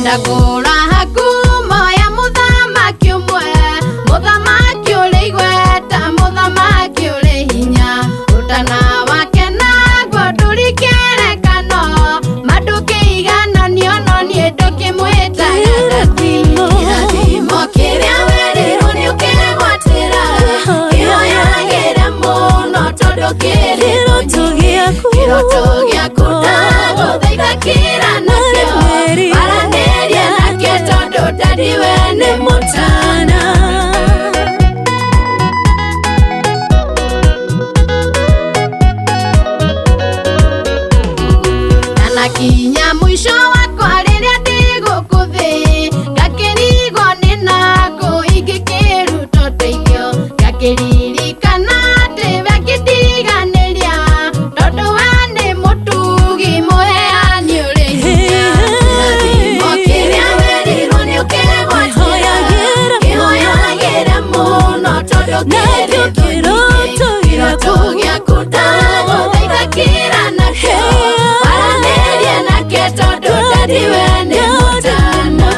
Ndagura hakuma ya muthamaki umwe, muthamaki uri igweta, muthamaki uri hinya, utana wake naguo nduri kĩerekano, mandũkĩigananio no niĩ ndũkĩmwĩtaga ndati. Kĩrathimo kĩrĩa werirwo nĩũkĩgwatĩra, kĩoyagĩre mũno tondũ kĩrĩ thũ nyingĩ. Kĩroto gĩaku ndagũthaitha kĩra nakĩo, aranĩria nakĩo tondũ ndari we nĩ mũtana. Ndanakinya mũico wakwa rĩrĩa ndĩ gũkũ thĩ, ngakĩrigwo nĩ nakũ ingĩkĩruta ũteithio, ngakĩririkana atĩ we ngĩndiganĩria, tondũ we nĩ mũtugi mũheani ũrĩ hinya. Kĩrathimo kĩrĩa werirwo nĩũkĩgwatĩra, kĩoyagĩre mũno tondũ kĩrĩ thũ nyingĩ. Kĩroto gĩaku ndagũthaitha kĩra nakĩo, aranĩria nakĩo tondũ ndari we nĩ mũtana.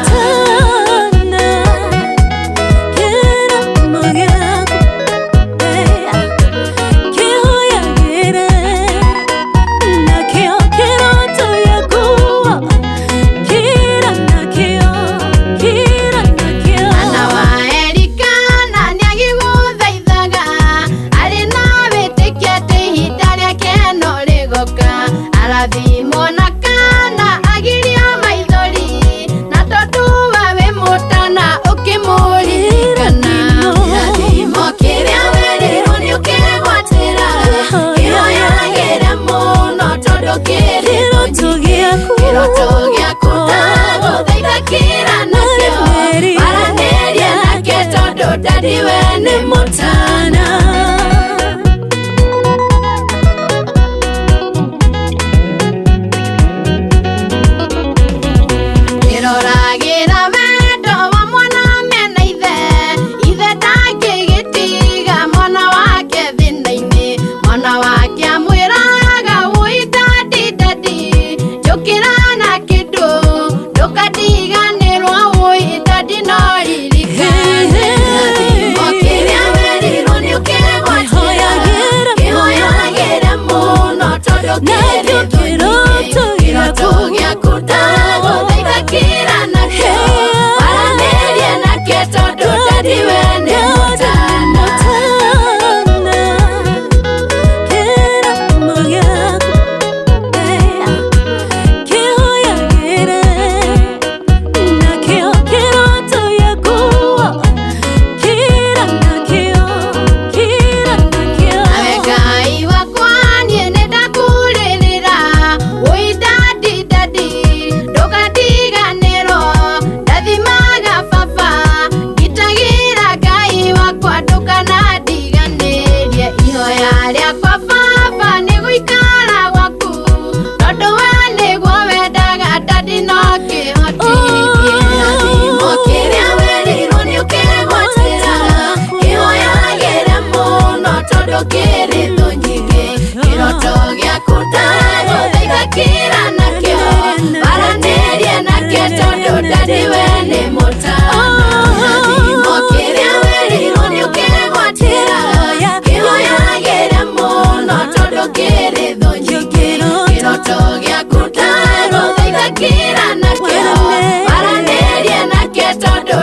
Mwana wa Elikana nĩagĩgũthaithaga, arĩ na wĩtĩkia atĩ ihinda rĩake no rĩgoka. Arathimwo na kana agirio maithori, na tondũ we wĩ mũtana ũkĩmũririkana. Kĩrathimo kĩrĩa werirwo nĩũkĩgwatĩra, kĩoyagĩre mũno tondũ kĩrĩ thũ nyingĩ. Kĩroto gĩaku ndagũthaitha kĩra nakĩo, aranĩria nakĩo tondũ ndari we nĩ mũtana. Ndĩroragĩra wendo wa mwana mena ithe, ithe ndangĩgĩtiga mwana wake thĩna-inĩ, mwana wake amwĩraga wũi ndadi ndadi, njũkĩra na kĩndũ ndũkandiganĩrwo wũi ndadi no ririkane. Kĩrathimo kĩrĩa werirwo nĩũkĩgwatĩra, kĩoyagĩre mũno tondũ kĩrĩ thũ nyingĩ. Kĩroto gĩaku ndagũthaitha kĩra nakĩo, aranĩria nakĩo tondũ ndari we nĩ mũtana. Nawe Ngai wakwa niĩ nĩndakũrĩrĩra, wũi ndadi ndadi, ndũkandiganĩrwo, ndathimaga baba, ngitagĩra Ngai wakwa ndũkanandiganĩrie. Ihoya rĩakwa baba nĩ gũikara gwaku, tondũ we nĩguo wendaga ndadi no kĩhotithie. Kĩrathimo kĩrĩa werirwo nĩũkĩgwatĩra, kĩoyagĩre mũno tondũ kĩrĩ thũ nyingĩ. Kĩroto gĩaku ndagũthaitha kĩra nakĩo, aranĩria nakĩo tondũ ndari we nĩ mũtana. Kĩrathimo kĩrĩa werirwo nĩũkĩgwatĩra, kĩoyagĩre mũno tondũ kĩrĩ thũ nyingĩ. Kĩroto gĩaku ndagũthaitha kĩra nakĩo, aranĩria nakĩo tondũ